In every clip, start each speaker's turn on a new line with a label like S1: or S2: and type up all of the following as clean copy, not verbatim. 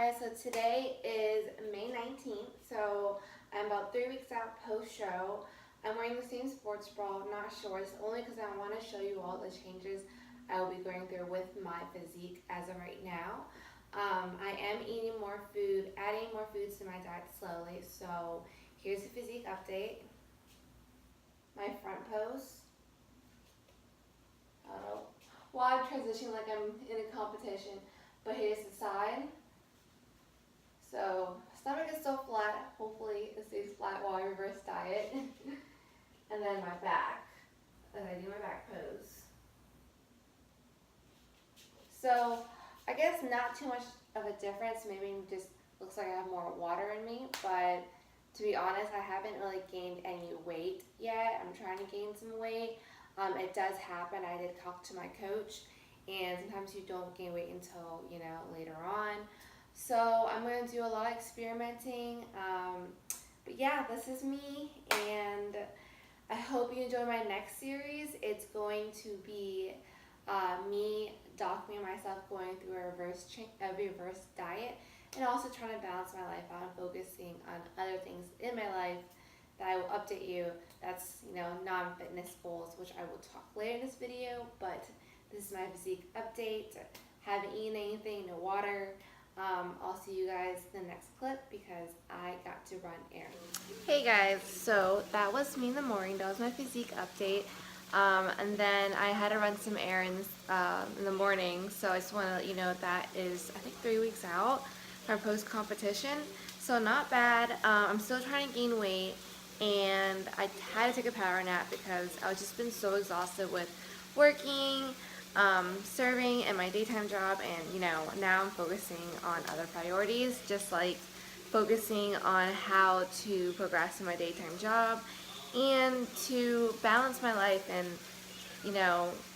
S1: guys, so today is May 19th, so I'm about 3 weeks out post-show. I'm wearing the same sports bra, not shorts, only because I want to show you all the changes I will be going through with my physique as of right now. I am eating more food, adding more foods to my diet slowly, so here's the physique update. My front pose. Well, I'm transitioning like I'm in a competition, but here's the side. So stomach is still flat. Hopefully it stays flat while I reverse diet. And then my back, as I do my back pose. So I guess not too much of a difference. Maybe it just looks like I have more water in me. But to be honest, I haven't really gained any weight yet. I'm trying to gain some weight. It does happen. I did talk to my coach. And sometimes you don't gain weight until, later on. So I'm going to do a lot of experimenting. But yeah, this is me. And I hope you enjoy my next series. It's going to be me documenting myself going through a reverse diet, and also trying to balance my life out and focusing on other things in my life that I will update you. That's non-fitness goals, which I will talk later in this video. But this is my physique update. Haven't eaten anything, no water. I'll see you guys in the next clip because I got to run errands. Hey guys, so that was me in the morning. That was my physique update. And then I had to run some errands in the morning. So I just want to let you know that is, I think, 3 weeks out from post-competition. So not bad. I'm still trying to gain weight. And I had to take a power nap because I've just been so exhausted with working, serving and my daytime job, and now I'm focusing on other priorities, just like focusing on how to progress in my daytime job and to balance my life and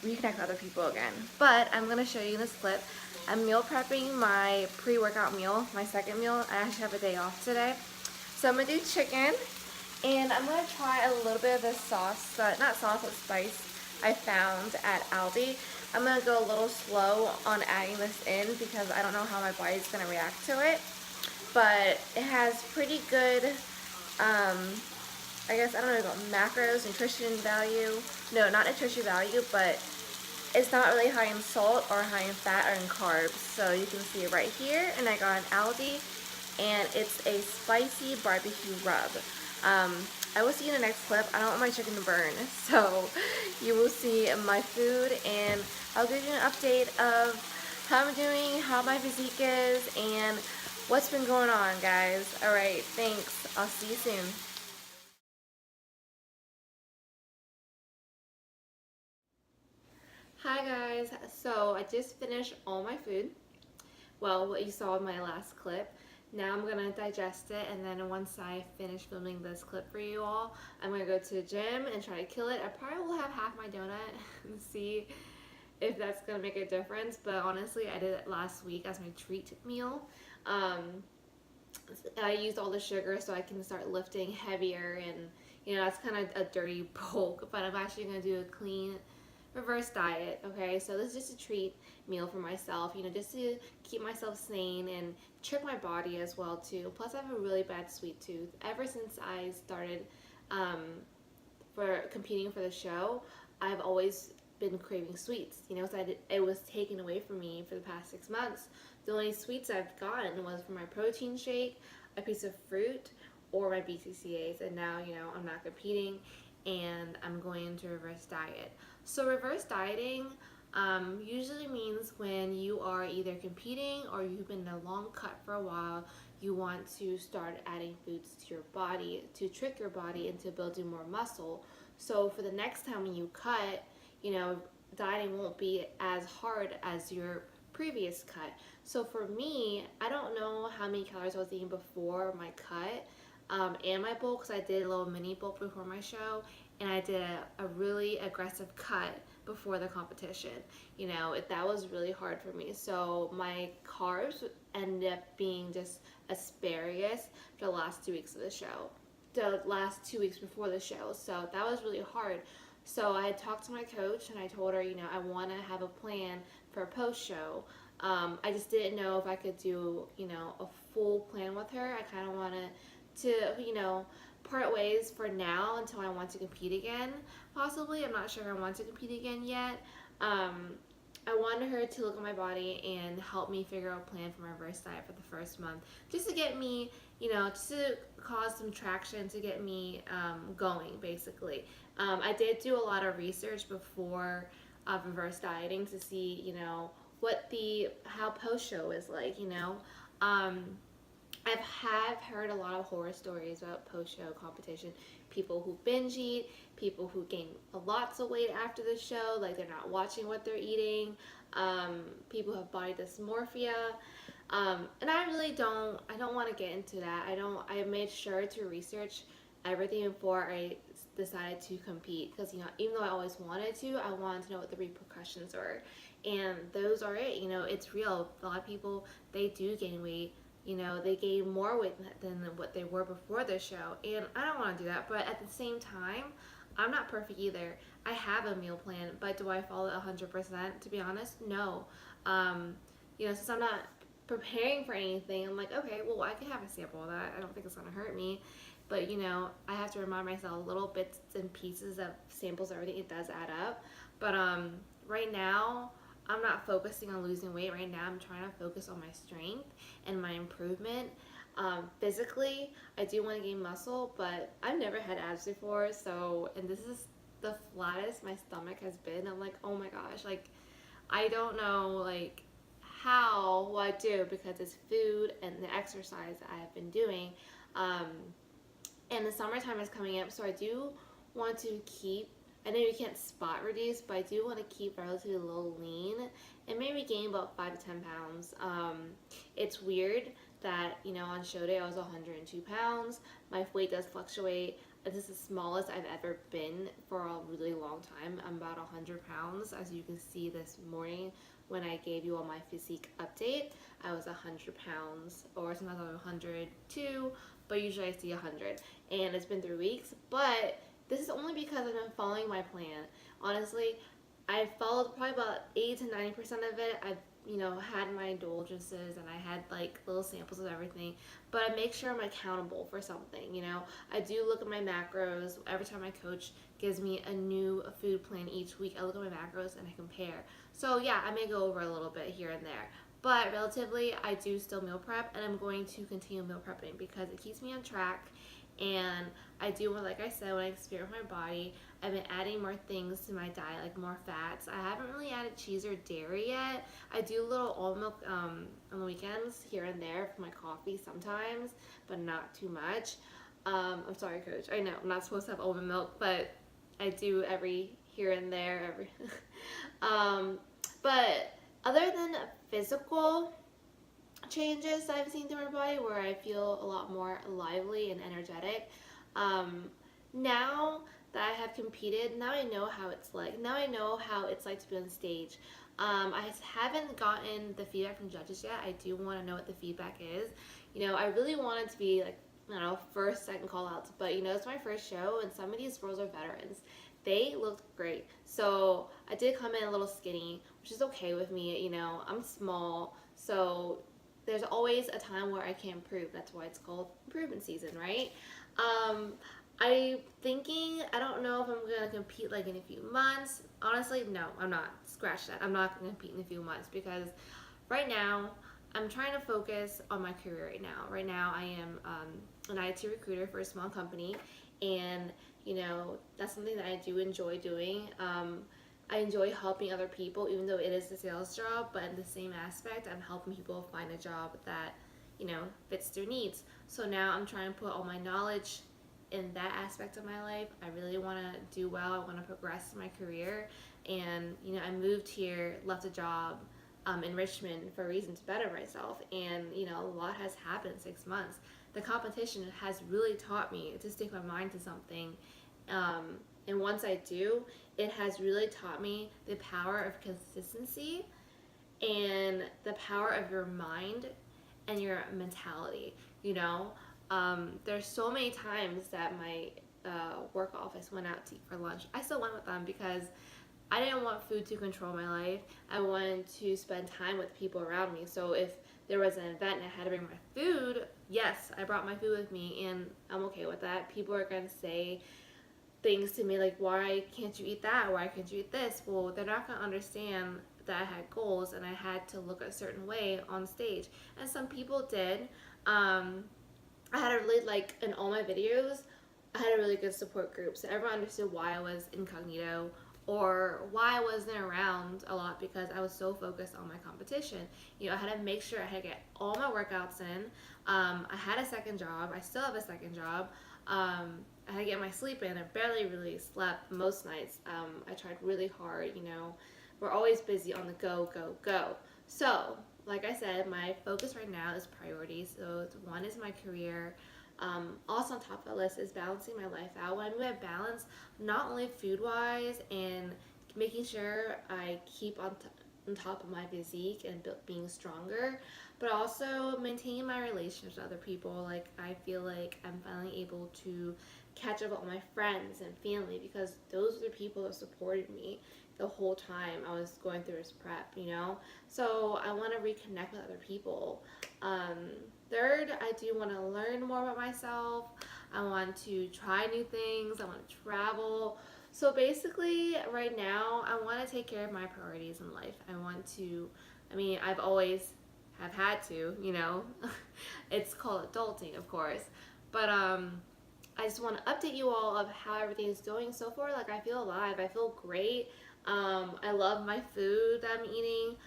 S1: reconnect with other people again. But I'm going to show you in this clip. I'm meal prepping my pre-workout meal, my second meal. I actually have a day off today, so I'm going to do chicken, and I'm going to try a little bit of this sauce, not sauce but spice I found at Aldi. I'm going to go a little slow on adding this in because I don't know how my body's going to react to it. But it has pretty good, I guess, I don't know, macros, nutrition value. No, not nutrition value, but it's not really high in salt or high in fat or in carbs. So you can see it right here. And I got an Aldi, and it's a spicy barbecue rub. I will see you in the next clip. I don't want my chicken to burn, so you will see my food, and I'll give you an update of how I'm doing, how my physique is, and what's been going on, guys. Alright, thanks. I'll see you soon. Hi guys, so I just finished all my food. Well, what you saw in my last clip. Now I'm going to digest it, and then once I finish filming this clip for you all, I'm going to go to the gym and try to kill it. I probably will have half my donut and see if that's going to make a difference, but honestly, I did it last week as my treat meal. I used all the sugar so I can start lifting heavier, and that's kind of a dirty bulk, but I'm actually going to do a clean reverse diet. Okay, so this is just a treat meal for myself, just to keep myself sane and trick my body as well too. Plus I have a really bad sweet tooth. Ever since I started for competing for the show, I've always been craving sweets, so it was taken away from me for the past 6 months. The only sweets I've gotten was from my protein shake, a piece of fruit, or my BCCAs, and now I'm not competing and I'm going into reverse diet. So reverse dieting usually means when you are either competing or you've been in a long cut for a while, you want to start adding foods to your body to trick your body into building more muscle. So for the next time when you cut, dieting won't be as hard as your previous cut. So for me, I don't know how many calories I was eating before my cut and my bulk, because I did a little mini bulk before my show, and I did a really aggressive cut before the competition. That was really hard for me. So my carbs ended up being just asparagus for the last 2 weeks of the show, the last 2 weeks before the show. So that was really hard. So I had talked to my coach, and I told her, I want to have a plan for a post-show. I just didn't know if I could do, you know, a full plan with her. I kind of wanted to, you know, part ways for now until I want to compete again, possibly. I'm not sure if I want to compete again yet. Um, I wanted her to look at my body and help me figure out a plan for my reverse diet for the first month, just to get me, you know, just to cause some traction to get me going, basically. I did do a lot of research before reverse dieting to see, you know, how post show is like, you know. Um, have heard a lot of horror stories about post-show competition. People who binge eat, people who gain lots of weight after the show, like they're not watching what they're eating. People who have body dysmorphia. And I really I don't want to get into that. I made sure to research everything before I decided to compete, because, you know, even though I always wanted to, I wanted to know what the repercussions were. And those are it, you know, it's real. A lot of people, they do gain weight. You know, they gain more weight than what they were before the show. And I don't want to do that. But at the same time, I'm not perfect either. I have a meal plan, but do I follow it 100%? To be honest, no. You know, since I'm not preparing for anything, I'm like, okay, well, I can have a sample of that. I don't think it's going to hurt me. But, you know, I have to remind myself little bits and pieces of samples, everything, it does add up. But right now, I'm not focusing on losing weight right now. I'm trying to focus on my strength and my improvement. Physically, I do want to gain muscle, but I've never had abs before. So, and this is the flattest my stomach has been. I'm like, oh my gosh, like, I don't know, like, how what I do, because it's food and the exercise that I have been doing. Um, and the summertime is coming up, so I do want to keep, I know you can't spot reduce, but I do want to keep relatively low lean and maybe gain about 5 to 10 pounds. It's weird that, you know, on show day I was 102 pounds. My weight does fluctuate. This is the smallest I've ever been for a really long time. I'm about 100 pounds, as you can see this morning when I gave you all my physique update. I was 100 pounds, or sometimes I'm 102, but usually I see 100. And it's been 3 weeks, but this is only because I've been following my plan. Honestly, I followed probably about 80 to 90% of it. I've, you know, had my indulgences and I had like little samples of everything, but I make sure I'm accountable for something, you know. I do look at my macros. Every time my coach gives me a new food plan each week, I look at my macros and I compare. So yeah, I may go over a little bit here and there, but relatively I do still meal prep, and I'm going to continue meal prepping because it keeps me on track. And I do, like I said, when I experiment my body, I've been adding more things to my diet, like more fats. I haven't really added cheese or dairy yet. I do a little almond milk on the weekends here and there for my coffee sometimes, but not too much. I'm sorry, coach. I know I'm not supposed to have almond milk, but I do every here and there. But other than physical changes I've seen through my body, where I feel a lot more lively and energetic. Now that I have competed, now I know how it's like. Now I know how it's like to be on stage. I haven't gotten the feedback from judges yet. I do want to know what the feedback is. You know, I really wanted to be like, I don't know, first, second call outs, but you know, it's my first show, and some of these girls are veterans. They looked great. So I did come in a little skinny, which is okay with me. You know, I'm small, so there's always a time where I can improve. That's why it's called improvement season, right? I'm thinking, I don't know if I'm going to compete like in a few months. Honestly, no, I'm not. Scratch that. I'm not going to compete in a few months, because right now I'm trying to focus on my career right now. Right now I am an IT recruiter for a small company, and you know, that's something that I do enjoy doing. I enjoy helping other people, even though it is a sales job, but in the same aspect, I'm helping people find a job that, you know, fits their needs. So now I'm trying to put all my knowledge in that aspect of my life. I really want to do well. I want to progress in my career. And, you know, I moved here, left a job in Richmond for a reason, to better myself. And, you know, a lot has happened in 6 months. The competition has really taught me to stick my mind to something. And once I do, it has really taught me the power of consistency and the power of your mind and your mentality. You know, there's so many times that my work office went out to eat for lunch. I still went with them because I didn't want food to control my life. I wanted to spend time with people around me. So if there was an event and I had to bring my food, yes, I brought my food with me, and I'm okay with that. People are going to say things to me like, why can't you eat that? Why can't you eat this? Well, they're not going to understand that I had goals and I had to look a certain way on stage. And some people did. I had a really, like, in all my videos, I had a really good support group. So everyone understood why I was incognito or why I wasn't around a lot, because I was so focused on my competition. You know, I had to make sure I had to get all my workouts in. I had a second job. I still have a second job. I had to get my sleep in. I barely really slept most nights. I tried really hard, you know. We're always busy on the go, go, go. So, like I said, my focus right now is priorities. So one is my career. Also on top of the list is balancing my life out. When I mean by balance, not only food-wise and making sure I keep on top of my physique and being stronger, but also maintaining my relationships with other people. Like, I feel like I'm finally able to catch up with all my friends and family, because those are the people that supported me the whole time I was going through this prep, you know? So I want to reconnect with other people. Third, I do want to learn more about myself. I want to try new things. I want to travel. So basically, right now, I want to take care of my priorities in life. I've always have had to, you know. It's called adulting, of course. But I just want to update you all of how everything is going so far. Like, I feel alive. I feel great. I love my food that I'm eating.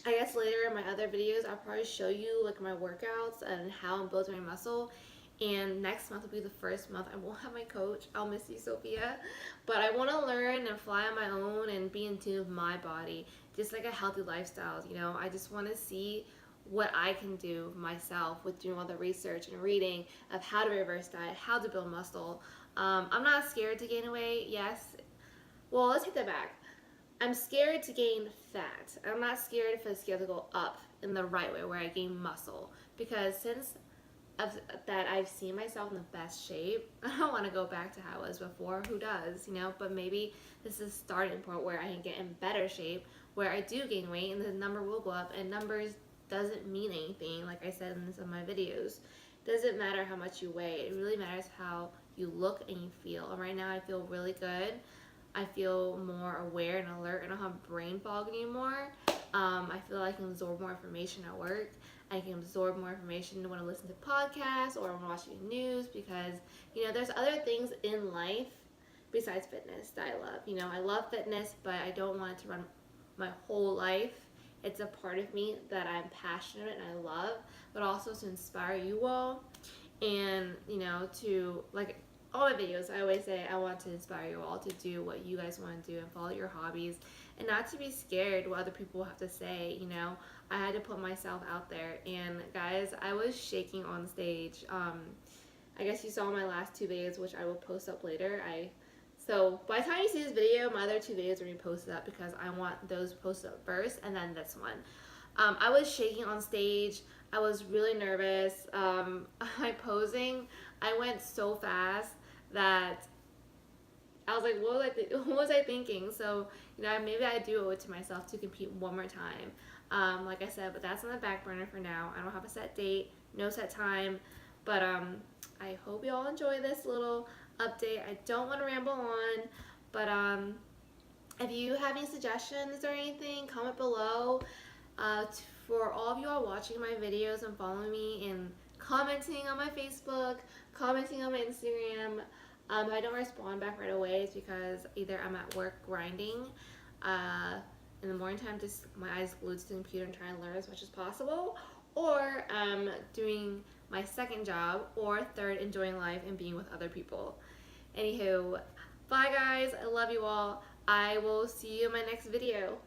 S1: I guess later in my other videos, I'll probably show you like my workouts and how I'm building my muscle. And next month will be the first month I won't have my coach. I'll miss you, Sophia. But I want to learn and fly on my own and be in tune with my body, just like a healthy lifestyle. You know, I just want to see what I can do myself with doing all the research and reading of how to reverse diet, how to build muscle. I'm not scared to gain weight. Yes. Well, let's take that back. I'm scared to gain fat. I'm not scared for the scale to go up in the right way, where I gain muscle. Because since I've seen myself in the best shape, I don't want to go back to how I was before. Who does, you know? But maybe this is a starting point where I can get in better shape, where I do gain weight and the number will go up. And numbers doesn't mean anything, like I said in some of my videos. It doesn't matter how much you weigh. It really matters how you look and you feel. And right now I feel really good. I feel more aware and alert. I don't have brain fog anymore. I feel like I can absorb more information at work. I can absorb more information when I listen to podcasts or when watching news, because, you know, there's other things in life besides fitness that I love. You know, I love fitness, but I don't want it to run my whole life. It's a part of me that I'm passionate and I love, but also to inspire you all, and, you know, to, like, all my videos, I always say I want to inspire you all to do what you guys want to do and follow your hobbies, and not to be scared what other people have to say. You know, I had to put myself out there, and guys, I was shaking on stage. I guess you saw my last two videos, which I will post up later. So by the time you see this video, my other two videos are being posted up, because I want those posted up first and then this one. I was shaking on stage. I was really nervous. My posing, I went so fast that I was like, what was I thinking? So, you know, maybe I do owe it to myself to compete one more time. Like I said, but that's on the back burner for now. I don't have a set date, no set time, but I hope you all enjoy this little update. I don't want to ramble on, but if you have any suggestions or anything, comment below. For all of you all watching my videos and following me and commenting on my Facebook, commenting on my Instagram, if I don't respond back right away, it's because either I'm at work grinding in the morning time, just my eyes glued to the computer and trying to learn as much as possible, or doing my second job, or third, enjoying life and being with other people. Anywho, bye guys, I love you all. I will see you in my next video.